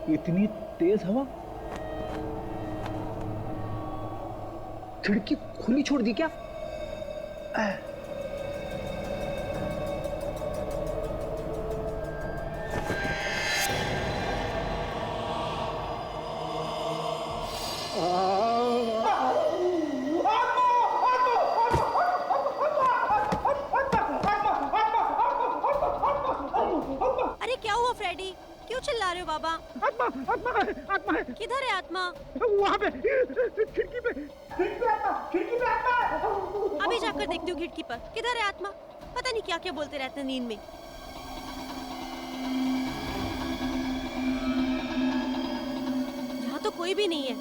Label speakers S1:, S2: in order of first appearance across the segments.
S1: इतनी तेज हवा, खिड़की खुली छोड़ दी क्या?
S2: अरे क्या हुआ फ्रेडी, क्यों चिल्ला रहे हो बाबा?
S1: आत्मा, आत्मा है, आत्मा है।
S2: किधर है आत्मा?
S1: वहाँ पे, खिड़की पे, खिड़की पे आत्मा है।
S2: अभी जाकर देखती हूँ खिड़की पर, किधर है आत्मा? पता नहीं क्या क्या बोलते रहते हैं नींद में। यहाँ तो कोई भी नहीं है।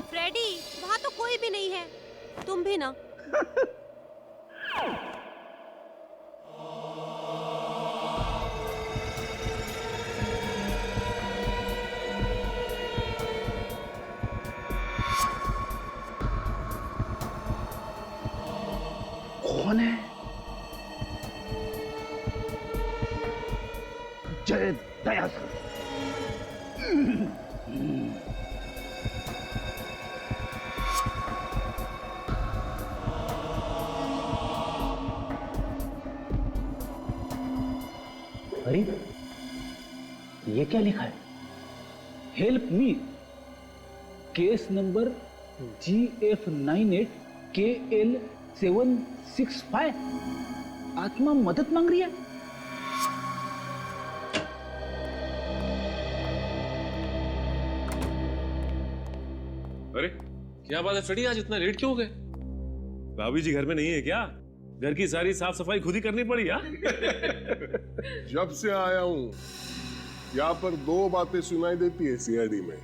S2: फ्रेडी, वहाँ तो कोई भी नहीं है। तुम भी ना।
S1: कौन है? जय दया सर। अरे ये क्या लिखा है? Help me, case number GF98KL765। आत्मा मदद मांग रही है।
S3: अरे क्या बात है फ्रेडी, आज इतना लेट क्यों हो गए? भाभी जी घर में नहीं है क्या? घर की सारी साफ सफाई खुद ही करनी पड़ी यार।
S4: जब से आया हूं यहाँ पर दो बातें सुनाई देती है सीआईडी में।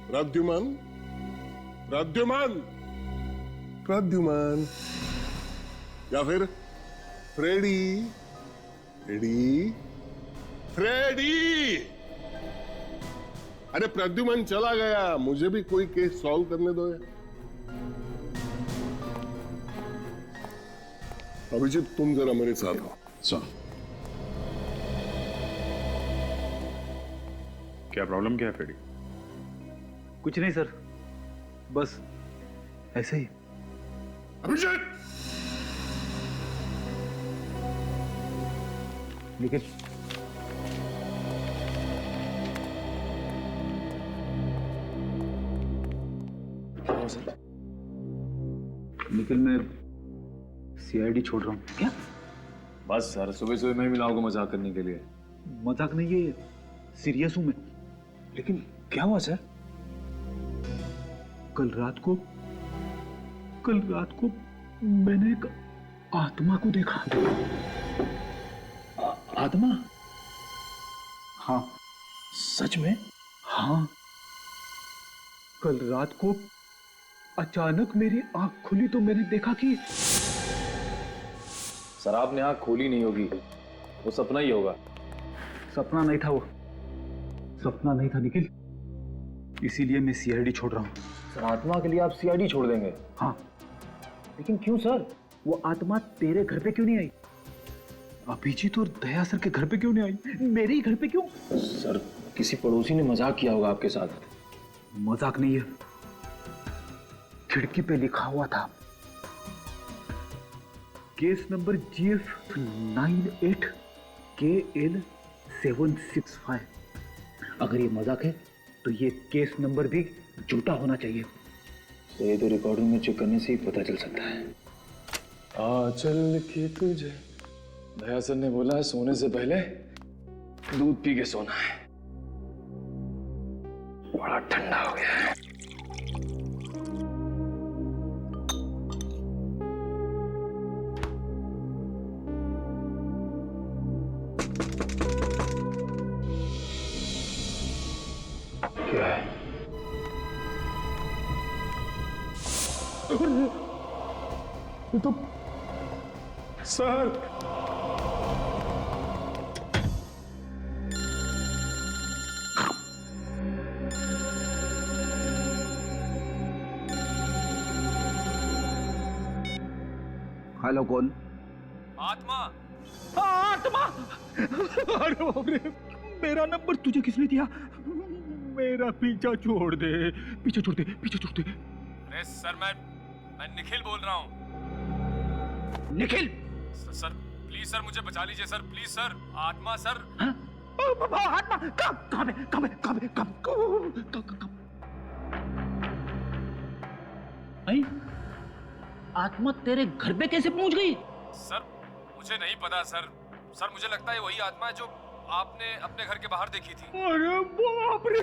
S4: प्रद्युमन, प्रद्युमन, प्रद्युमन, या फिर फ्रेडी, फ्रेडी, फ्रेडी। अरे प्रद्युमन चला गया, मुझे भी कोई केस सॉल्व करने दो। अभिजीत तुम जरा मेरे साथ हो।
S5: सर क्या प्रॉब्लम क्या है फ्रेडी?
S1: कुछ नहीं सर, बस ऐसे ही।
S4: अभिजीत
S1: निखिल,
S3: सर
S1: निखिल मैं सीआईडी छोड़ रहा हूँ। क्या?
S5: बस सर, सुबह सुबह मैं मिला होगा मजाक करने के लिए।
S1: मजाक नहीं, ये सीरियस हूं मैं।
S5: लेकिन क्या हुआ सर?
S1: कल रात को मैंने एक आत्मा को देखा। आत्मा? हाँ।
S5: सच में?
S1: हाँ, कल रात को अचानक मेरी आंख खुली तो मैंने देखा कि
S5: सर आपने आंख खोली नहीं होगी, वो सपना ही होगा।
S1: सपना नहीं था, वो सपना नहीं था निखिल, इसीलिए मैं सीआईडी छोड़ रहा हूँ।
S5: सर आत्मा के लिए आप सीआईडी छोड़ देंगे?
S1: हाँ।
S5: लेकिन क्यों सर?
S1: वो आत्मा तेरे घर पे क्यों नहीं आई? अभिजीत और दया सर के घर पे क्यों नहीं आई? मेरे ही घर पे क्यों?
S5: सर किसी पड़ोसी ने मजाक किया होगा आपके साथ।
S1: मजाक नहीं है, खिड़की पे लिखा हुआ था केस नंबर GF98KL765। अगर ये मजाक है तो ये केस नंबर भी झूठा होना चाहिए।
S5: तो ये तो रिकॉर्डिंग में चेक करने से ही पता चल सकता है। आ चल के तुझे, दया सर ने बोला है सोने से पहले दूध पी के सोना है। बड़ा ठंडा हो गया है। क्या है?
S4: ये तो सर,
S1: हेलो कौन?
S5: आत्मा।
S1: आत्मा! अरे बाप रे, मेरा नंबर तुझे किसने दिया? मेरा पीछा छोड़ दे, पीछे छोड़ दे, पीछे छोड़ दे।
S5: अरे सर मैं निखिल बोल रहा हूँ।
S1: निखिल!
S5: सर प्लीज सर मुझे बचा लीजिए सर, प्लीज सर। आत्मा सर।
S1: हाँ? आत्मा कहाँ पे? कहाँ पे? कहाँ पे? कहाँ?
S6: आई? आत्मा तेरे घर पे कैसे पहुंच गई?
S5: सर मुझे नहीं पता सर। सर मुझे लगता है वही आत्मा है जो आपने अपने घर के बाहर देखी थी।
S1: अरे बाप रे!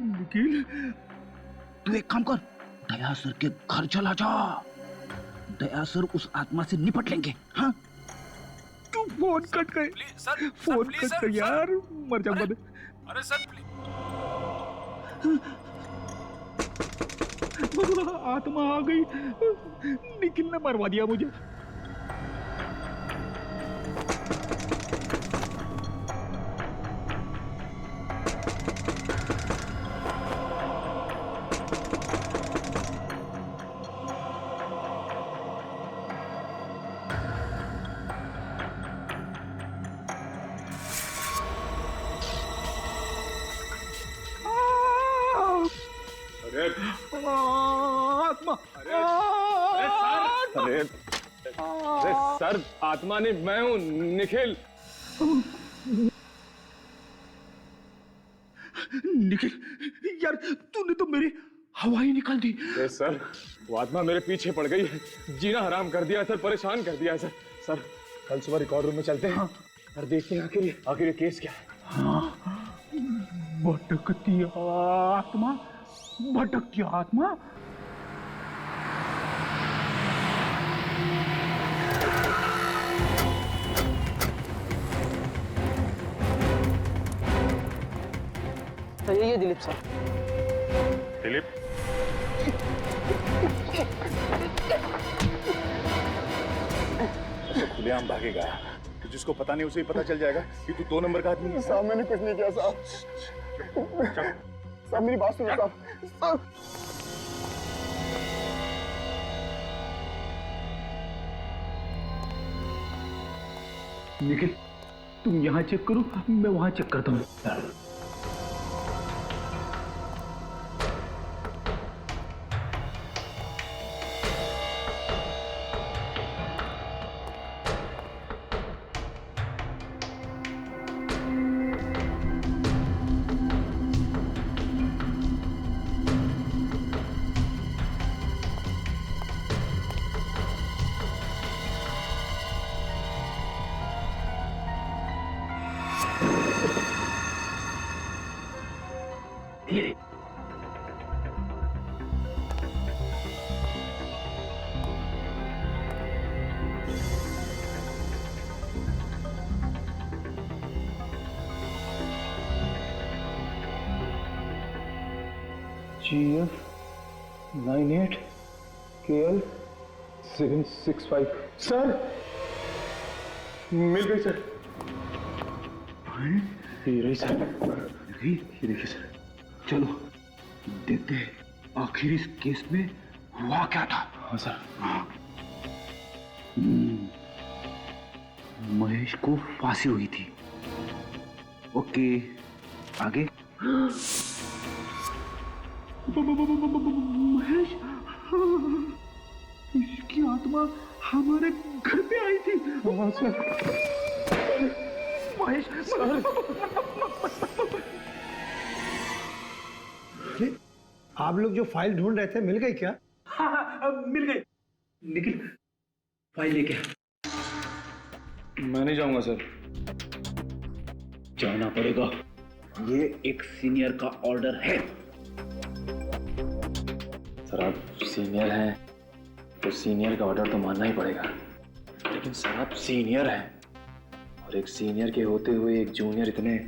S1: निखिल,
S6: तू एक काम कर, दया सर के घर चला जा। दया सर उस आत्मा से निपट लेंगे। हाँ?
S1: तू फोन कट कर।
S5: Please sir,
S1: phone
S5: please
S1: cut
S5: sir,
S1: कर
S5: सर।
S1: यार, मर जाऊंगा मैं।
S5: अरे सर प्लीज।
S1: आत्मा आ गई। निखिल ने मरवा दिया मुझे।
S4: अरे
S1: आत्मा!
S5: अरे सर, आत्मा नहीं, मैं हूँ निखिल।
S1: निखिल, यार तूने तो मेरी हवा ही निकाल दी।
S5: अरे सर, वो आत्मा मेरे पीछे पड़ गई है, जीना हराम कर दिया है सर, परेशान कर दिया है सर। सर कल सुबह रिकॉर्ड रूम में चलते हैं और देखते हैं आखिर ये केस क्या है।
S1: भटकती आत्मा, भटकती आत्मा।
S6: तो यही है दिलीप सर।
S5: दिलीप,
S7: तो खुलेआम भागेगा तो जिसको पता नहीं उसे ही पता चल जाएगा कि तू 2 नंबर का आदमी है।
S4: साहब मैंने कुछ नहीं किया साहब। साहब मेरी बात सुनो साहब। साहब
S1: निखिल, तुम यहाँ चेक करो, मैं वहां चेक करता हूँ।
S5: GF 98 KL 765। सर मिल गई सर। ये रही सर।
S1: ये देखिए सर, चलो देखते हैं आखिर इस केस में हुआ क्या था।
S5: हाँ सर।
S1: महेश को फांसी हुई थी। ओके, आगे। महेश, इसकी आत्मा हमारे घर पे आई थी।
S5: हाँ सर।
S1: महेश,
S8: आप लोग जो फाइल ढूंढ रहे थे मिल गई क्या?
S1: हाँ, मिल गई। निखिल, फाइल लेके आ।
S5: मैं नहीं जाऊंगा सर।
S6: जाना पड़ेगा, ये एक सीनियर का ऑर्डर है।
S5: सर आप सीनियर हैं तो सीनियर का ऑर्डर तो मानना ही पड़ेगा, लेकिन सर आप सीनियर हैं और एक सीनियर के होते हुए एक जूनियर इतने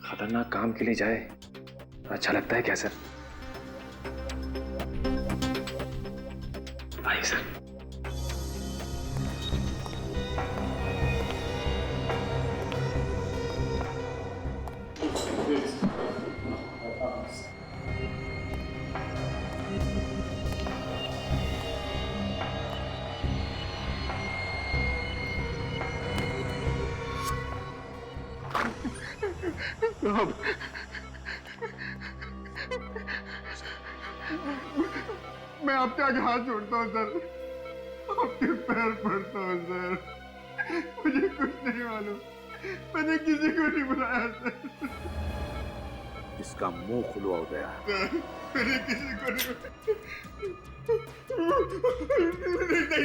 S5: खतरनाक काम के लिए जाए, अच्छा लगता है क्या सर? आइए सर।
S4: अब मैं आपके आगे हाथ जोड़ता हूँ सर, आपके पैर पड़ता हूँ सर। मुझे कुछ नहीं मालूम, मैंने किसी को नहीं बुलाया सर।
S7: इसका मुंह खुलवा हो गया।
S4: मैंने किसी को नहीं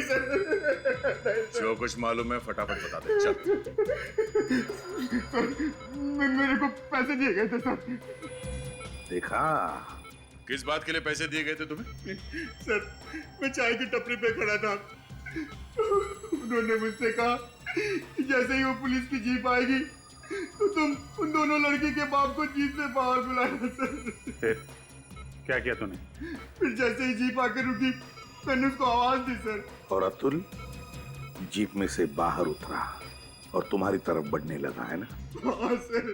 S4: सर।
S7: जो कुछ मालूम है फटाफट बता दे, चल।
S4: सर मेरे को पैसे दिए गए थे सर।
S7: देखा किस बात के लिए पैसे दिए गए थे तुम्हें?
S4: सर मैं चाय की टपरी पे खड़ा था, उन्होंने मुझसे कहा कि जैसे ही वो पुलिस की जीप आएगी तो तुम उन दोनों लड़की के बाप को जीप से बाहर बुलाना सर।
S7: फिर क्या किया तूने?
S4: फिर जैसे ही जीप आकर रुकी मैंने उसको आवाज दी सर।
S7: और अतुल जीप में से बाहर उतरा और तुम्हारी तरफ बढ़ने लगा, है ना?
S4: हाँ सर,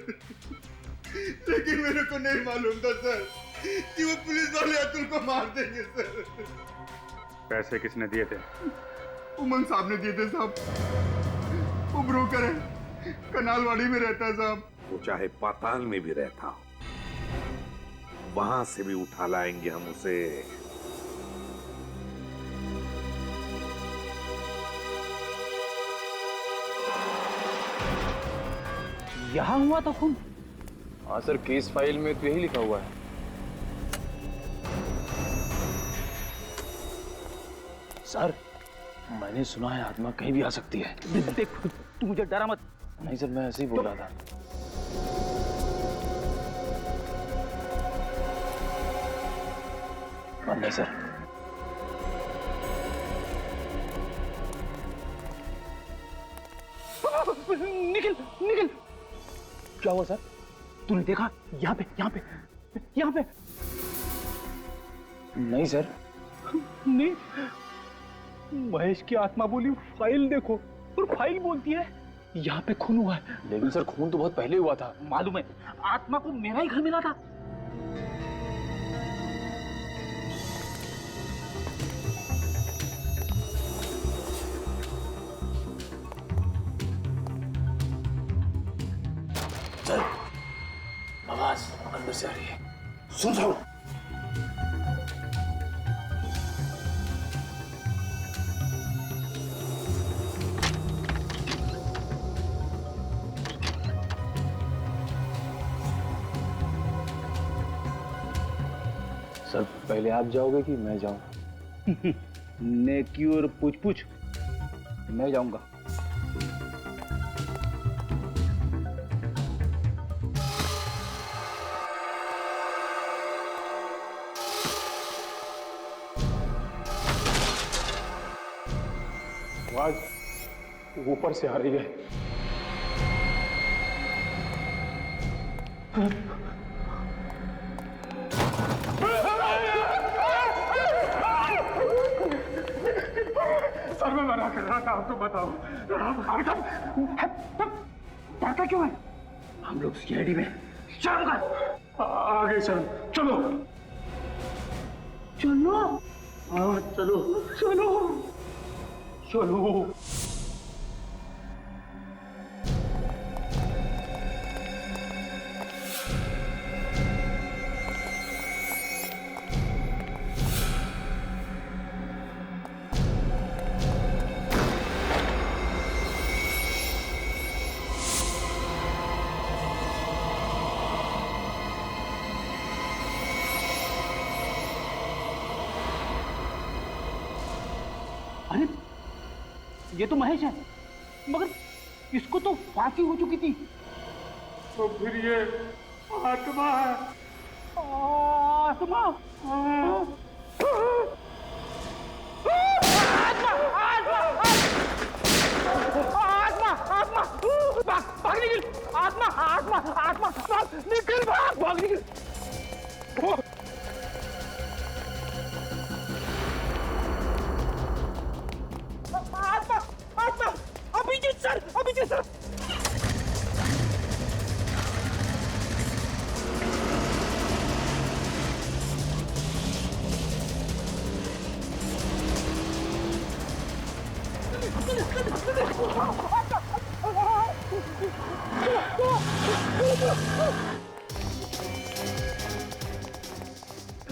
S4: लेकिन मेरे को नहीं मालूम था सर कि वो पुलिस वाले अतुल को मार देंगे सर।
S7: पैसे किसने दिए थे?
S4: उमंग साहब ने दिए थे साहब, वो ब्रोकर है, कनालवाड़ी में रहता है साहब।
S7: वो चाहे पाताल में भी रहता हो, वहां से भी उठा लाएंगे हम उसे।
S6: यहाँ हुआ था खून?
S5: हाँ सर, केस फाइल में तो यही लिखा हुआ है। सर मैंने सुना है आत्मा कहीं भी आ सकती है।
S6: देख तू मुझे डरा मत।
S5: नहीं सर, मैं ऐसे ही बोल रहा था। नहीं सर।
S6: निखिल निखिल, क्या हुआ सर? तूने देखा? यहाँ पे यहाँ पे यहाँ पे?
S5: नहीं सर।
S6: नहीं, महेश की आत्मा बोली फाइल देखो, और फाइल बोलती है यहाँ पे खून हुआ है।
S5: लेकिन सर खून तो बहुत पहले हुआ था।
S6: मालूम है, आत्मा को मेरा ही घर मिला था।
S5: सर आवाज अंदर से आ रही है।
S7: सुन सुन।
S5: सर पहले आप जाओगे कि मैं जाऊं?
S6: नेकी और पूछ पूछ, मैं जाऊंगा।
S5: आवाज ऊपर से आ रही है।
S1: सर मैं मना कर रहा था, आप तो बताओ।
S6: डरता क्यों है? हम लोग सीआईडी में शर्म कर।
S1: आगे सर, चलो
S6: चलो।
S1: हाँ चलो
S6: चलो
S1: चलो।
S6: अरे ये तो महेश है, मगर इसको तो फांसी हो चुकी थी।
S1: तो फिर ये आत्मा है।
S6: आत्मा भाग निकल। आत्मा आत्मा आत्मा निकल, भाग निकल। आत्मा आत्मा, Abhijeet sir, Abhijeet sir.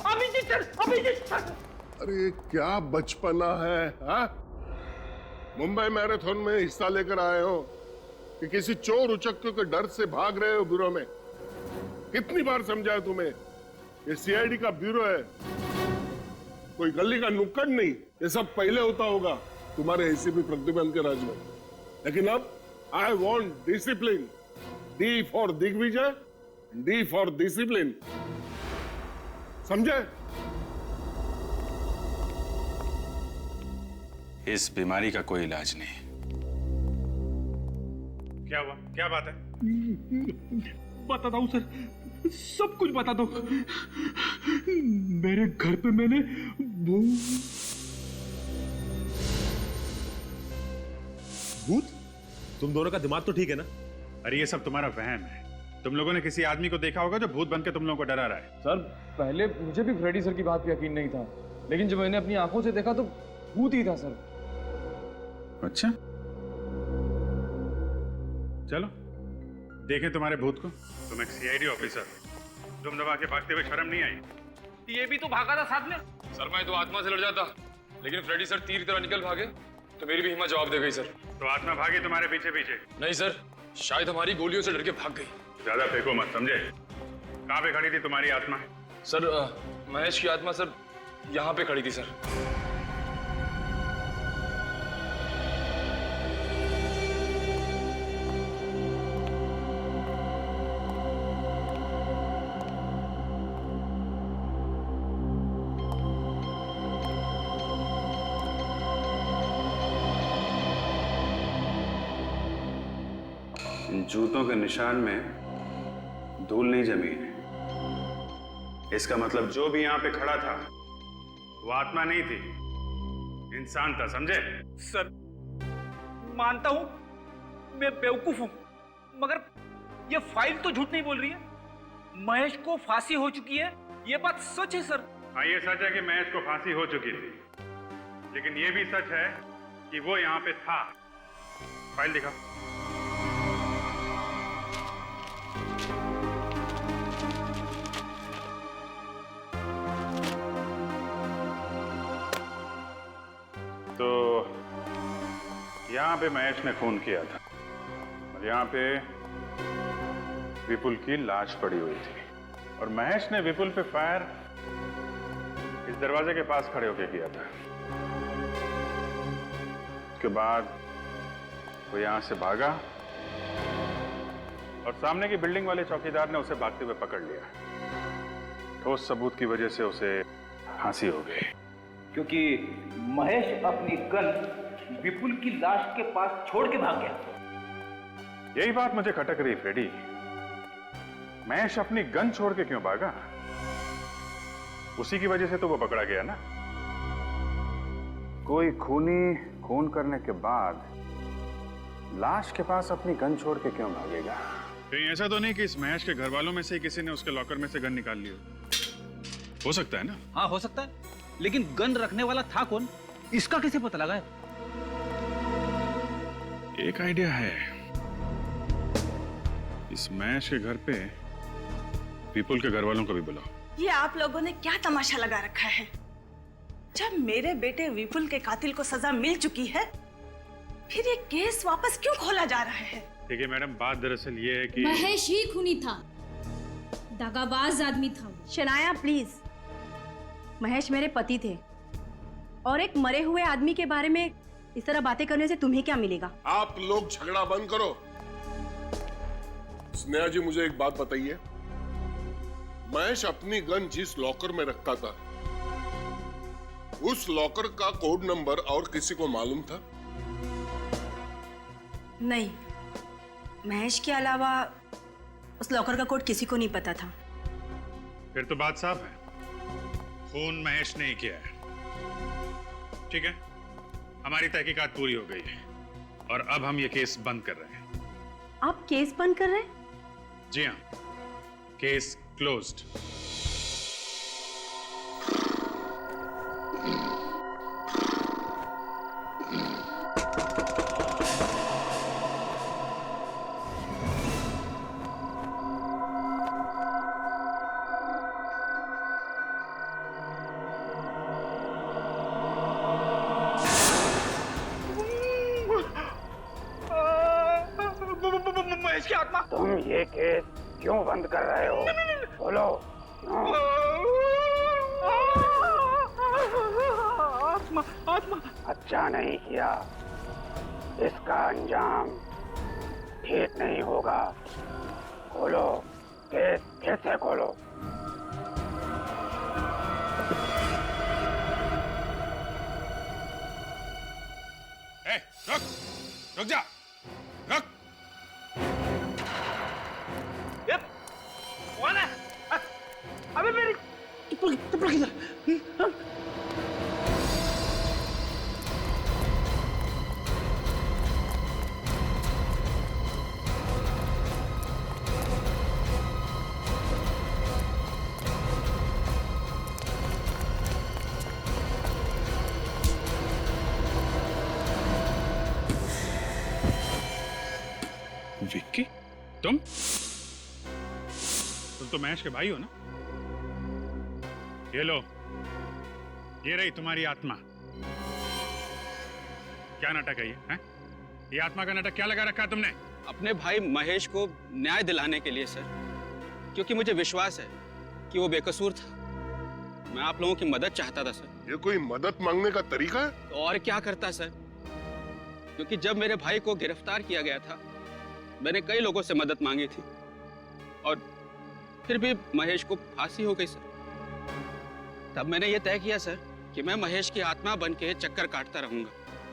S1: Abhijeet sir, Abhijeet sir.
S9: अरे क्या बचपना है, हाँ? मुंबई मैराथन में हिस्सा लेकर आए हो कि किसी चोर उचक्के के डर से भाग रहे हो ब्यूरो में? कितनी बार समझाया तुम्हें? ये सीआईडी का ब्यूरो है, कोई गली का नुक्कड़ नहीं। ये सब पहले होता होगा तुम्हारे एसीपी प्रद्युमन के राज में, लेकिन अब I want discipline. D for Digvijay, D for discipline, समझे?
S10: इस बीमारी का कोई इलाज नहीं।
S11: क्या हुआ? क्या बात है?
S1: बताता हूँ सर, सब कुछ बताता हूँ। मेरे घर पे मैंने
S3: भूत? तुम दोनों का दिमाग तो ठीक है ना?
S11: अरे ये सब तुम्हारा वहम है। तुम लोगों ने किसी आदमी को देखा होगा जो भूत बन के तुम लोगों को डरा रहा है।
S5: सर पहले मुझे भी फ्रेडी सर की बात पे यकीन नहीं था, लेकिन जब मैंने अपनी आंखों से देखा तो भूत ही था सर।
S11: अच्छा, चलो देखें तुम्हारे भूत को। तुम एक सीआईडी ऑफिसर, तुम दबा के भागते हुए शर्म नहीं आई?
S1: ये भी तो भागा था साथ में।
S5: सर मैं तो आत्मा से लड़ जाता, लेकिन फ्रेडी सर तीर की तरह निकल भागे तो मेरी भी हिम्मत जवाब दे गई सर।
S11: तो आत्मा भागी तुम्हारे पीछे पीछे?
S5: नहीं सर, शायद हमारी गोलियों से डर के भाग गई।
S11: ज्यादा फेंको मत, समझे? कहाँ पे खड़ी थी तुम्हारी आत्मा?
S5: सर महेश की आत्मा सर यहाँ पे खड़ी थी सर।
S10: इन जूतों के निशान में धूल नहीं जमी है। इसका मतलब जो भी यहाँ पे खड़ा था
S11: वो आत्मा नहीं थी, इंसान था, समझे?
S1: सर मानता हूँ मैं बेवकूफ हूँ, मगर ये फाइल तो झूठ नहीं बोल रही है। महेश को फांसी हो चुकी है, ये बात सच है सर।
S11: हाँ ये सच है कि महेश को फांसी हो चुकी थी, लेकिन ये भी सच है कि वो यहाँ पे था। फाइल दिखा। तो यहाँ पे महेश ने खून किया था और यहाँ पे विपुल की लाश पड़ी हुई थी, और महेश ने विपुल पे फायर इस दरवाजे के पास खड़े होकर किया था। उसके बाद वो यहाँ से भागा और सामने की बिल्डिंग वाले चौकीदार ने उसे भागते हुए पकड़ लिया। ठोस सबूत की वजह से उसे फांसी हो गई।
S6: क्योंकि महेश अपनी गन विपुल की लाश के पास छोड़ के भाग गया।
S11: यही बात मुझे खटक रही फ्रेडी, महेश अपनी गन छोड़ के क्यों भागा? उसी की वजह से तो वो पकड़ा गया ना। कोई खूनी खून करने के बाद लाश के पास अपनी गन छोड़ के क्यों भागेगा?
S12: कहीं ऐसा तो नहीं कि इस महेश के घर वालों में से किसी ने उसके लॉकर में से गन निकाल ली हो सकता है ना?
S6: हाँ हो सकता है, लेकिन गन रखने वाला था कौन, इसका कैसे पता लगा है?
S12: एक आइडिया है। इस महेश के घर पे विपुल के घर वालों को भी बुलाओ।
S13: ये आप लोगों ने क्या तमाशा लगा रखा है? जब मेरे बेटे विपुल के कातिल को सजा मिल चुकी है, फिर ये केस वापस क्यों खोला जा रहा है?
S11: देखिए मैडम, बात दरअसल ये है कि
S14: महेश ही खूनी था, दगाबाज आदमी था।
S2: शनाया प्लीज, महेश मेरे पति थे और एक मरे हुए आदमी के बारे में इस तरह बातें करने से तुम्हें क्या मिलेगा?
S9: आप लोग झगड़ा बंद करो। स्नेहा जी मुझे एक बात बताइए, महेश अपनी गन जिस लॉकर में रखता था, उस लॉकर का कोड नंबर और किसी को मालूम था?
S13: नहीं, महेश के अलावा उस लॉकर का कोड किसी को नहीं पता था।
S11: फिर तो बात साफ है, खून महेश ने ही किया है। ठीक है, हमारी तहकीकात पूरी हो गई है और अब हम ये केस बंद कर रहे हैं।
S2: आप केस बंद कर रहे हैं?
S11: जी हाँ, केस क्लोज्ड।
S1: की आत्मा।
S6: तुम ये केस क्यों बंद कर रहे हो? बोलो।
S1: आत्मा आत्मा।
S6: अच्छा नहीं किया, इसका अंजाम ठीक नहीं होगा। खोलो केस, फिर से खोलो।
S11: रुक, रुक जा, रुक।
S1: ये कौन है? अबे मेरी चप्पल किधर?
S11: विक्की, तुम तो महेश के भाई हो ना? ये लो, ये रही तुम्हारी आत्मा। क्या नाटक है ये? हैं? ये आत्मा का नाटक क्या लगा रखा है तुमने?
S15: अपने भाई महेश को न्याय दिलाने के लिए सर, क्योंकि मुझे विश्वास है कि वो बेकसूर था। मैं आप लोगों की मदद चाहता था सर।
S9: ये कोई मदद मांगने का तरीका है?
S15: तो और क्या करता सर, क्योंकि जब मेरे भाई को गिरफ्तार किया गया था मैंने कई लोगों से मदद मांगी थी और फिर भी महेश को फांसी हो गई सर। तब मैंने ये तय किया सर कि मैं महेश की आत्मा बन के चक्कर काटता रहूंगा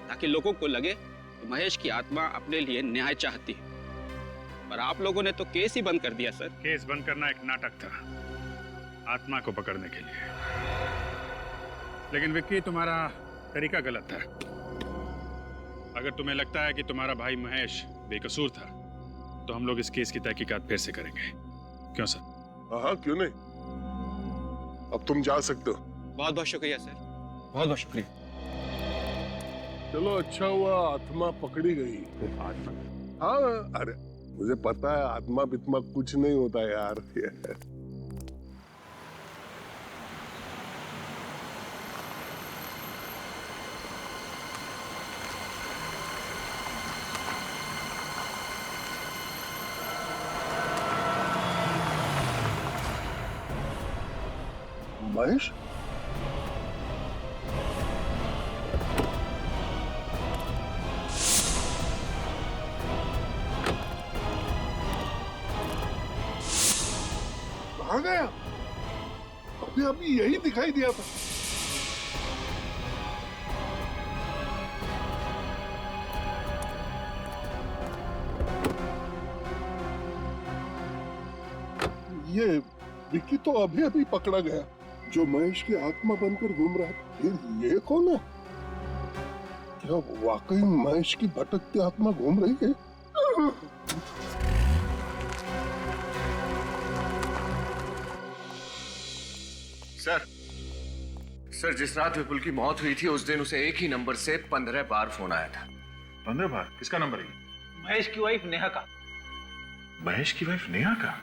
S15: ताकि लोगों को लगे कि महेश की आत्मा अपने लिए न्याय चाहती है। पर आप लोगों ने तो केस ही बंद कर दिया सर।
S11: केस बंद करना एक नाटक था आत्मा को पकड़ने के लिए, लेकिन विक्की तुम्हारा तरीका गलत था। अगर तुम्हें लगता है कि तुम्हारा भाई महेश बेकसूर था तो हम लोग इस केस की तहकीकात फिर से करेंगे। क्यों सर?
S9: हाँ, क्यों नहीं। अब तुम जा सकते हो।
S15: बहुत बहुत शुक्रिया सर, बहुत बहुत शुक्रिया।
S9: चलो अच्छा हुआ आत्मा पकड़ी गई।
S11: आत्मा?
S9: हाँ, अरे मुझे पता है आत्मा बित्मा कुछ नहीं होता यार। महेश, कहाँ गया? अभी अभी यही दिखाई दिया था। ये विक्की तो अभी अभी पकड़ा गया जो महेश की आत्मा बनकर घूम रहा है। फिर ये कौन है? क्या वाकई महेश की भटकती आत्मा घूम रही है?
S16: सर, जिस रात विपुल की मौत हुई थी उस दिन उसे एक ही नंबर से 15 बार फोन आया था।
S11: 15 बार? किसका नंबर है?
S1: महेश की वाइफ नेहा का।
S11: महेश की वाइफ नेहा का?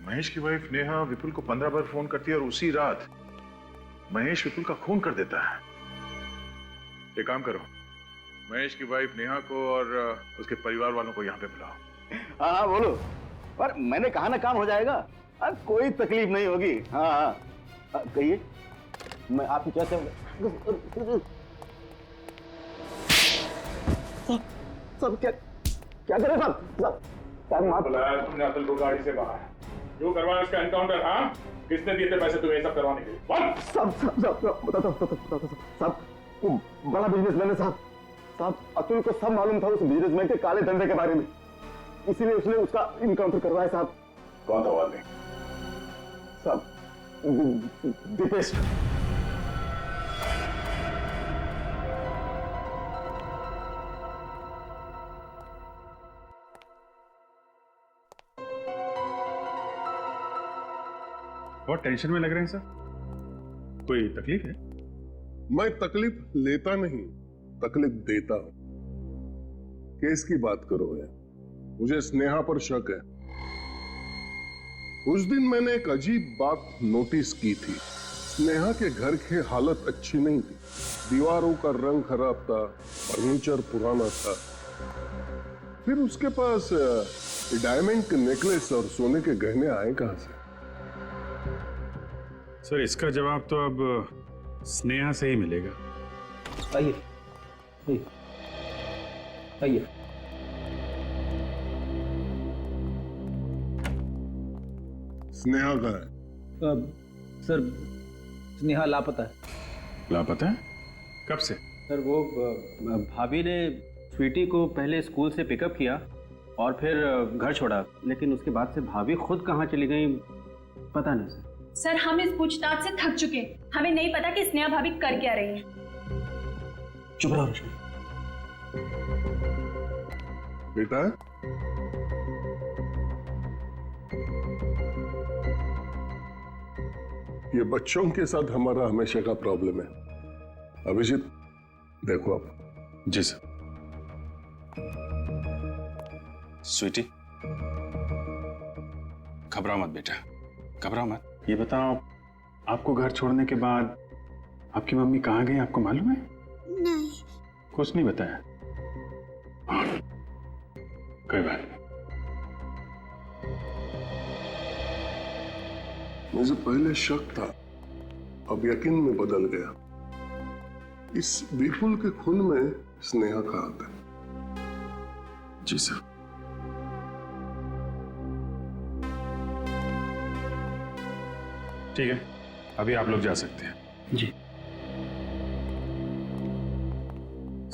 S11: महेश की वाइफ नेहा विपुल को 15 बार फोन करती है और उसी रात महेश विपुल का खून कर देता है। एक काम करो, महेश की वाइफ नेहा को और उसके परिवार वालों को यहाँ पे बुलाओ।
S6: हाँ बोलो। पर मैंने कहा ना काम हो जाएगा। कोई तकलीफ नहीं होगी। हाँ कहिए, मैं आपकी क्या सब क्या करें सब
S11: बुलाया तुमने अतुल को गाड़ी से बाहर, जो करवाया उसका एनकाउंटर। हाँ, किसने दिए थे पैसे तुम्हें सब करवाने के लिए?
S6: सब बड़ा बिजनेसमैन है साहब। अतुल को सब मालूम था उस बिजनेसमैन के काले धंधे के बारे में, इसीलिए उसने उसका इनकाउंटर करवाया साहब।
S11: कौन था वो आदमी?
S6: साहब दीपेश।
S11: बहुत टेंशन में लग रहे हैं सर, कोई तकलीफ है?
S9: मैं तकलीफ लेता नहीं, तकलीफ देता हूं। केस की बात करो है, मुझे स्नेहा पर शक है। उस दिन मैंने एक अजीब बात नोटिस की थी। स्नेहा के घर की हालत अच्छी नहीं थी, दीवारों का रंग खराब था, फर्नीचर पुराना था। फिर उसके पास डायमंड के नेकलेस और सोने के गहने आए कहां से?
S11: सर इसका जवाब तो अब स्नेहा से ही मिलेगा।
S1: आइए आइए।
S9: स्नेहा कहाँ है?
S1: सर स्नेहा लापता है।
S11: लापता है? कब से?
S15: सर वो भाभी ने स्वीटी को पहले स्कूल से पिकअप किया और फिर घर छोड़ा, लेकिन उसके बाद से भाभी खुद कहाँ चली गई पता नहीं सर।
S14: सर हम इस पूछताछ से थक चुके, हमें नहीं पता कि स्नेहा भाभी कर क्या रही है।
S1: चुप रहो रश्मि।
S9: बेटा ये बच्चों के साथ हमारा हमेशा का प्रॉब्लम है। अभिजीत देखो आप।
S11: जी सर। स्वीटी घबराओ मत बेटा, घबराओ मत। ये बताओ आपको घर छोड़ने के बाद आपकी मम्मी कहाँ गई, आपको मालूम है?
S14: नहीं।
S11: कुछ नहीं बताया? कोई बात नहीं।
S9: मुझे पहले शक था, अब यकीन में बदल गया। इस विपुल के खून में स्नेहा का हाथ है।
S11: जी सर। ठीक है, अभी आप लोग जा सकते हैं।
S1: जी।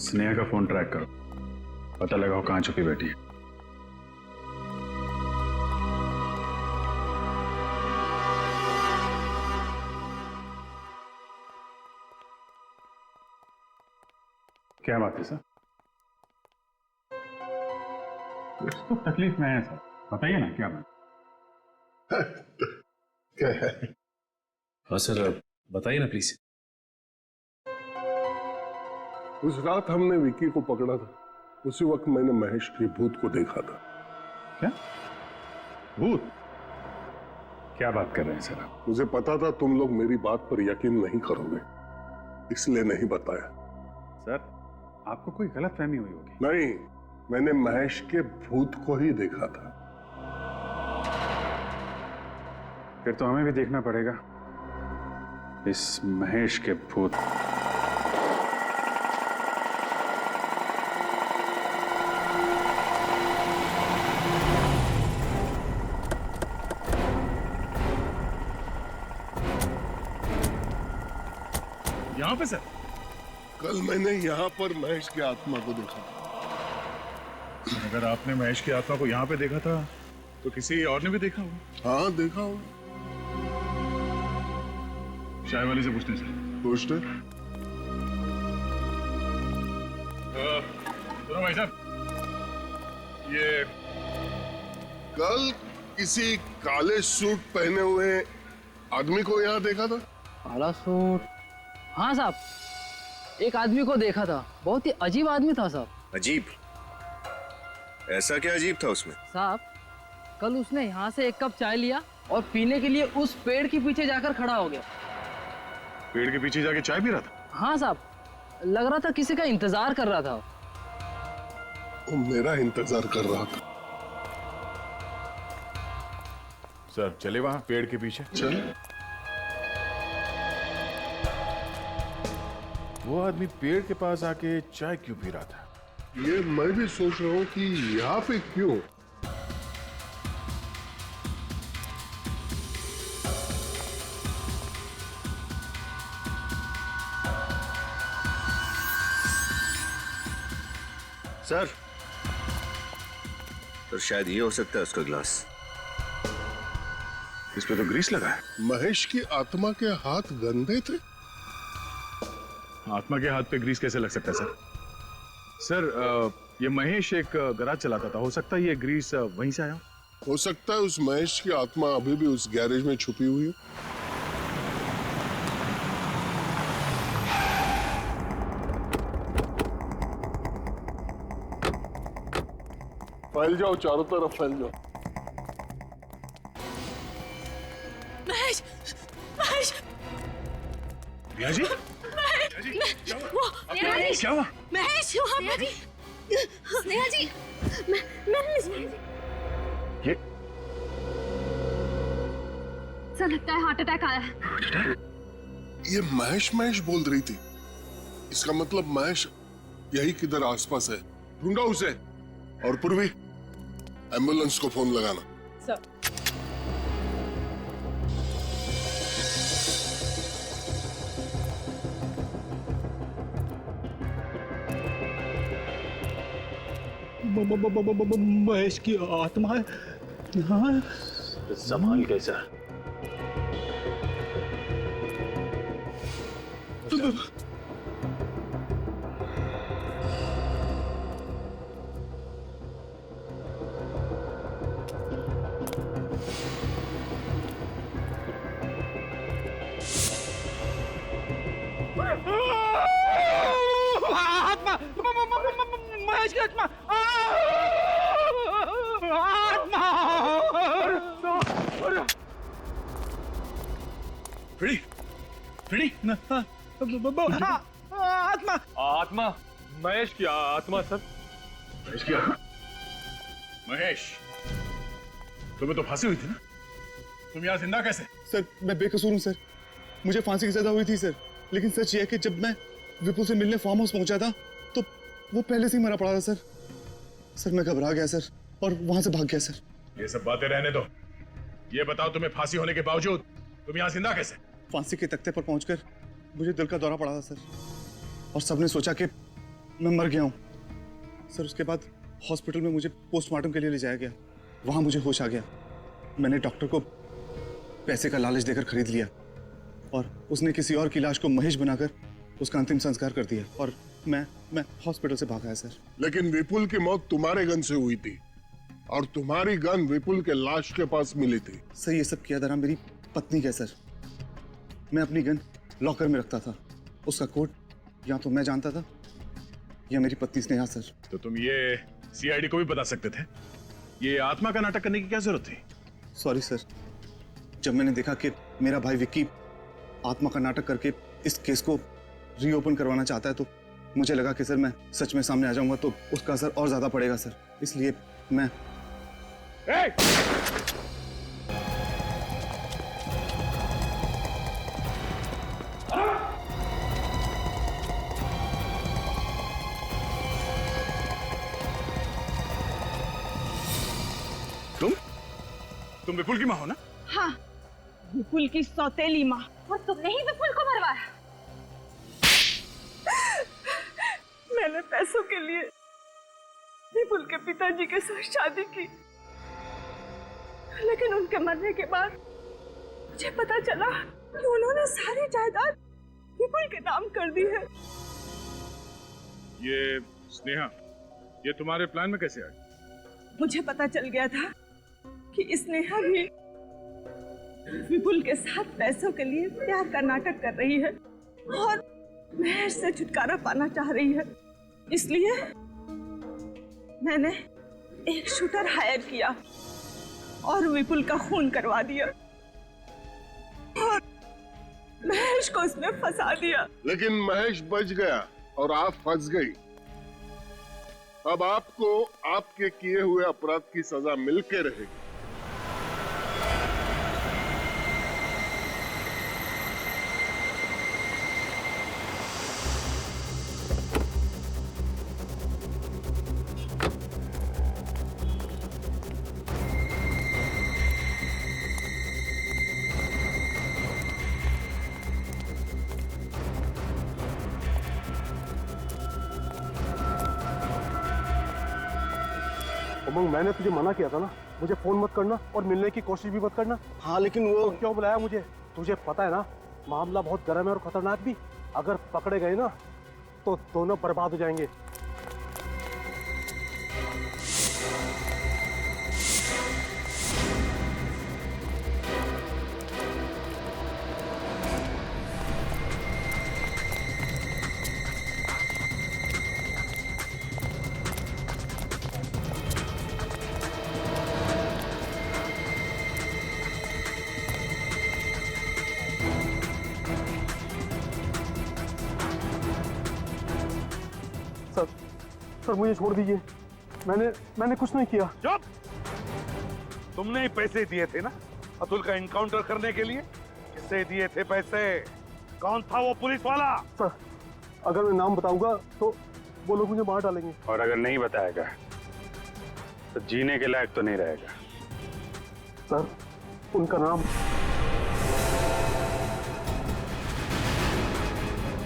S11: स्नेहा का फोन ट्रैक करो, पता लगाओ कहां छुपी बैठी है। क्या बात है सर? कुछ तो तकलीफ में है सर, बताइए ना क्या बात?
S9: क्या है?
S3: हाँ सर बताइए ना प्लीज।
S9: उस रात हमने विकी को पकड़ा था, उसी वक्त मैंने महेश के भूत को देखा था।
S11: क्या भूत? क्या बात कर रहे हैं सर आप?
S9: मुझे पता था तुम लोग मेरी बात पर यकीन नहीं करोगे, इसलिए नहीं बताया।
S11: सर आपको कोई गलतफहमी हुई होगी।
S9: नहीं, मैंने महेश के भूत को ही देखा था।
S11: फिर तो हमें भी देखना पड़ेगा इस महेश के भूत।
S9: यहाँ पे सर? कल मैंने यहाँ पर महेश की आत्मा को देखा।
S12: अगर आपने महेश की आत्मा को यहाँ पे देखा था तो किसी और ने भी देखा होगा।
S9: हाँ देखा होगा।
S12: चाय वाले से पूछते हैं सर।
S9: पूछते।
S12: सुनो भाई साहब, ये
S9: कल किसी काले सूट पहने हुए आदमी को यहाँ देखा था।
S17: काला सूट? हाँ साहब, एक आदमी को देखा था, बहुत ही अजीब आदमी था साहब।
S16: अजीब? ऐसा क्या अजीब था उसमें?
S17: साहब कल उसने यहाँ से एक कप चाय लिया और पीने के लिए उस पेड़ के पीछे जाकर खड़ा हो गया।
S12: पेड़ के पीछे जाके चाय पी रहा था?
S17: हाँ साहब, लग रहा था किसी का इंतजार कर रहा था।
S9: वो मेरा इंतजार कर रहा था।
S12: सर चले वहां पेड़ के पीछे।
S9: चल।
S12: वो आदमी पेड़ के पास आके चाय क्यों पी रहा था?
S9: ये मैं भी सोच रहा हूँ कि यहाँ पे क्यों।
S16: सर तो शायद ये हो सकता है उसका ग्लास।
S12: इस पे तो ग्रीस लगा है।
S9: महेश की आत्मा के हाथ गंदे थे।
S12: आत्मा के हाथ पे ग्रीस कैसे लग सकता है सर? सर ये महेश एक गैराज चलाता था, हो सकता है ये ग्रीस वहीं से आया
S9: हो सकता है उस महेश की आत्मा अभी भी उस गैरेज में छुपी हुई है। फैल जाओ, चारों तरफ फैल जाओ।
S13: महेश, महेश,
S12: रिया जी?
S13: महेश,
S12: क्या हुआ?
S13: महेश, वहाँ पे
S14: स्नेहा जी, मैं स्नेहा जी।
S9: ये
S14: सर लगता है हार्ट अटैक आया है।
S9: ये महेश महेश बोल रही थी, इसका मतलब महेश यही किधर आसपास है। ढूंढा उसे। और पूर्वी, एम्बुलेंस को फोन लगाना।
S13: सर।
S1: महेश की आत्मा है। हाँ।
S5: संभाल के सर।
S1: आत्मा, महेश की आत्मा, आत्मा।
S12: फ्रेडी, फ्रेडी,
S1: आत्मा,
S12: आत्मा, महेश की आत्मा सर। महेश की आत्मा? महेश, तुम्हें तो फांसी हुई थी ना? तुम यहाँ जिंदा कैसे?
S6: सर मैं बेकसूर हूँ सर, मुझे फांसी की सजा हुई थी सर, लेकिन सच ये है कि जब मैं विपुल से मिलने फार्म हाउस पहुंचा था तो वो पहले से ही मरा पड़ा था सर। सर मैं घबरा गया सर और वहां से भाग गया सर।
S12: ये सब बातें रहने दो, ये बताओ तुम्हें फांसी होने के बावजूद तुम यहाँ जिंदा कैसे?
S6: फांसी के तख्ते पर पहुंचकर मुझे दिल का दौरा पड़ा था सर, और सबने सोचा कि मैं मर गया हूँ सर। उसके बाद हॉस्पिटल में मुझे पोस्टमार्टम के लिए ले जाया गया, वहां मुझे होश आ गया। मैंने डॉक्टर को पैसे का लालच देकर खरीद लिया और उसने किसी और की लाश को महेश बनाकर उसका अंतिम संस्कार कर दिया और मैं हॉस्पिटल से भाग आया सर।
S9: लेकिन विपुल की मौत तुम्हारे गन से हुई थी और तुम्हारी गन विपुल के लाश के पास मिली थी।
S6: सर ये सब किया धरा मेरी पत्नी का सर। मैं अपनी गन लॉकर में रखता था, उसका कोड या तो मैं जानता था या मेरी पत्नी स्नेहा सर।
S12: तो तुम ये सीआईडी को भी बता सकते थे, ये आत्मा का नाटक करने की क्या जरूरत थी?
S6: सॉरी सर, जब मैंने देखा कि मेरा भाई विक्की आत्मा का नाटक करके इस केस को रीओपन करवाना चाहता है तो मुझे लगा कि सर मैं सच में सामने आ जाऊंगा तो उसका असर और ज्यादा पड़ेगा सर, इसलिए मैं
S12: तुम विपुल की माँ हो ना?
S13: हाँ, विपुल की सौतेली माँ।
S14: और तुमने ही विपुल को मरवाया?
S13: मैंने पैसों के लिए विपुल के पिताजी के साथ शादी की, लेकिन उनके मरने के बाद मुझे पता चला कि उन्होंने सारी जायदाद विपुल के नाम कर दी है।
S12: ये स्नेहा, ये तुम्हारे प्लान में कैसे आई?
S13: मुझे पता चल गया था कि स्नेहा भी विपुल के साथ पैसों के लिए प्यार का नाटक कर रही है और महेश से छुटकारा पाना चाह रही है, इसलिए मैंने एक शूटर हायर किया और विपुल का खून करवा दिया और महेश को उसमें फंसा दिया।
S9: लेकिन महेश बच गया और आप फंस गई। अब आपको आपके किए हुए अपराध की सजा मिलके रहेगी।
S6: उमंग, मैंने तुझे मना किया था ना, मुझे फोन मत करना और मिलने की कोशिश भी मत करना। हाँ लेकिन वो
S18: तो क्यों बुलाया मुझे? तुझे पता है ना मामला बहुत गर्म है और खतरनाक भी। अगर पकड़े गए ना तो दोनों बर्बाद हो जाएंगे। सर मुझे छोड़ दीजिए, मैंने कुछ नहीं किया।
S12: चुप! तुमने ही पैसे दिए थे ना अतुल का इनकाउंटर करने के लिए? किससे दिए थे पैसे? कौन था वो पुलिस वाला?
S18: सर अगर मैं नाम बताऊंगा तो वो लोग मुझे मार डालेंगे।
S11: और अगर नहीं बताएगा तो जीने के लायक तो नहीं रहेगा।
S18: सर उनका नाम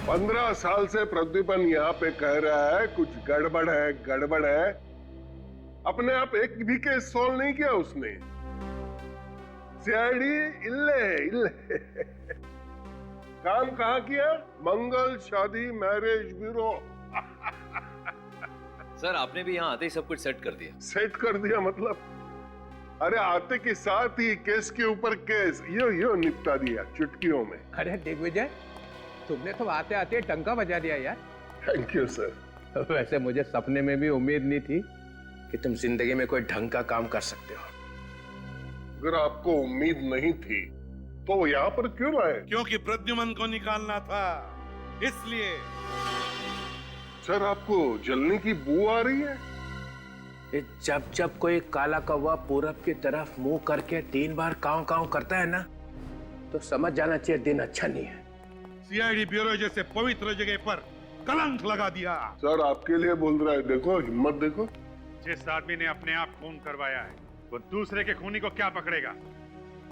S9: 15 साल से प्रद्युमन यहाँ पे कह रहा है कुछ गड़बड़ है, गड़बड़ है। अपने आप एक भी केस सॉल्व नहीं किया उसने। सीआईडी इल्ले काम कहाँ किया? मंगल शादी मैरिज ब्यूरो।
S5: सर आपने भी यहाँ आते ही सब कुछ सेट कर दिया।
S9: सेट कर दिया मतलब? अरे आते के साथ ही केस के ऊपर केस यो निपटा दिया चुटकियों में।
S19: अरे दिग्विजय, तुमने तो आते आते टंका बजा दिया यार।
S9: Thank you sir.
S19: वैसे मुझे सपने में भी उम्मीद नहीं थी कि तुम जिंदगी में कोई ढंग का काम कर सकते हो।
S9: अगर आपको उम्मीद नहीं थी तो वो यहाँ पर क्यों लाए?
S12: क्योंकि प्रद्युमन को निकालना था, इसलिए।
S9: सर आपको जलने की बू आ रही है?
S19: जब जब कोई काला कौवा पूरब की तरफ मुंह करके 3 बार काव काव करता है ना, तो समझ जाना चाहिए दिन अच्छा नहीं है।
S12: सीआईडी ब्यूरो जैसे पवित्र जगह पर कलंक लगा दिया।
S9: सर आपके लिए बोल रहा है, देखो हिम्मत देखो।
S11: जिस आदमी ने अपने आप खून करवाया है वो दूसरे के खूनी को क्या पकड़ेगा?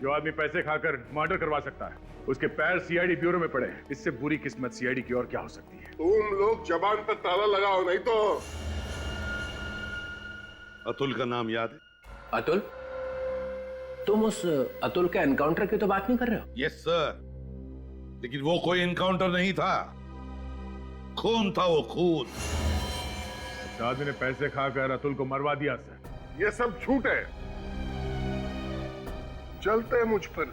S11: जो आदमी पैसे खाकर मर्डर करवा सकता है उसके पैर सीआईडी ब्यूरो में पड़े हैं। इससे बुरी किस्मत सीआईडी की और क्या हो सकती है?
S9: तुम लोग जबान पर ताला लगाओ, नहीं तो।
S12: अतुल का नाम याद है?
S19: अतुल? तुम उस अतुल के एनकाउंटर की तो बात नहीं कर रहे हो?
S12: यस सर, लेकिन वो कोई एनकाउंटर नहीं था, खून था वो खून। आदमी ने पैसे खाकर अतुल को मरवा दिया सर।
S9: ये सब झूठ है। चलते हैं मुझ पर।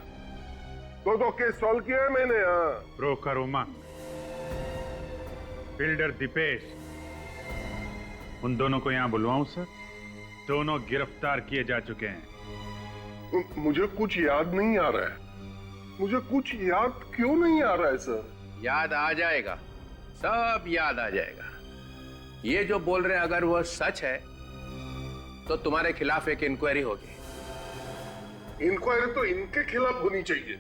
S9: 2 केस सॉल्व किए हैं मैंने।
S11: ब्रोकर उमंग, बिल्डर दीपेश, उन दोनों को यहाँ बुलवाऊं सर? दोनों गिरफ्तार किए जा चुके हैं।
S9: मुझे कुछ याद नहीं आ रहा है। मुझे कुछ याद क्यों नहीं आ रहा है सर?
S19: याद आ जाएगा, सब याद आ जाएगा। ये जो बोल रहे हैं अगर वो सच है तो तुम्हारे खिलाफ एक इंक्वायरी होगी।
S9: इंक्वायरी तो इनके खिलाफ होनी चाहिए।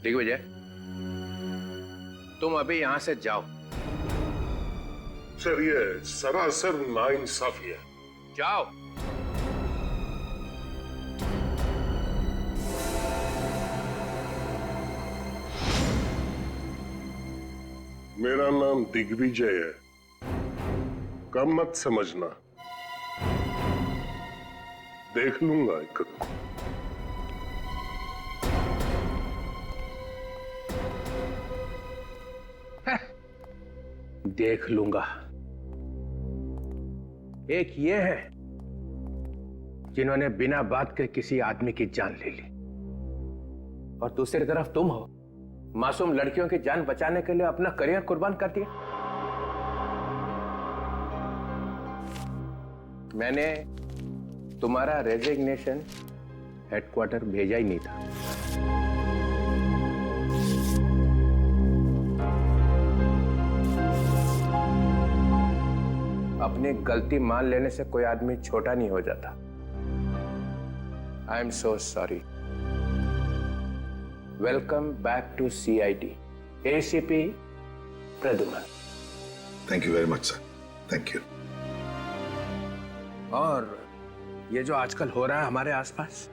S19: दिग्विजय, तुम अभी यहां से जाओ।
S9: सर ये सरासर नाइंसाफी है।
S19: जाओ।
S9: मेरा नाम दिग्विजय है, कम मत समझना। देख लूंगा एक को।
S19: देख लूंगा। एक ये है जिन्होंने बिना बात के किसी आदमी की जान ले ली, और दूसरी तरफ तुम हो, मासूम लड़कियों की जान बचाने के लिए अपना करियर कुर्बान कर दिया। मैंने तुम्हारा रेजिग्नेशन हेडक्वार्टर भेजा ही नहीं था। अपनी गलती मान लेने से कोई आदमी छोटा नहीं हो जाता। I am so sorry. Welcome back to CID, ACP Pradyuman.
S7: Thank you very much sir, thank you.
S19: और ये जो आजकल हो रहा है हमारे आसपास,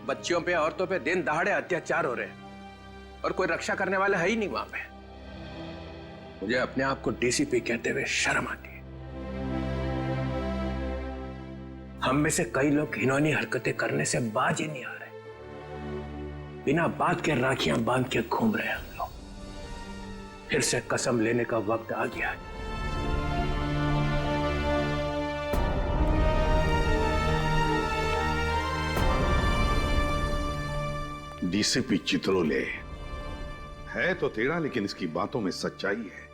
S19: बच्चियों पे, औरतों पे दिन दहाड़े अत्याचार हो रहे हैं और कोई रक्षा करने वाला है ही नहीं वहां पे। मुझे अपने आप को डीसीपी कहते हुए शर्म आती है। हम में से कई लोग घिनौनी हरकतें करने से बाज ही नहीं आ रहे। बिना बात के राखियां बांध के घूम रहे हैं हम लोग। फिर से कसम लेने का वक्त आ गया है।
S7: डीसीपी चित्रोले है तो तेरा, लेकिन इसकी बातों में सच्चाई है।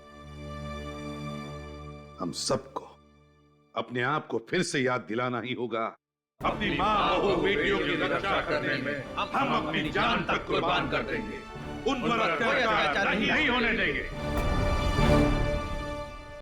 S7: हम सबको अपने आप को फिर से याद दिलाना ही होगा।
S12: अपनी माँ बहू बेटियों की रक्षा करने में हम अपनी जान तक कुर्बान कर देंगे। उन पर अत्याचार नहीं होने देंगे।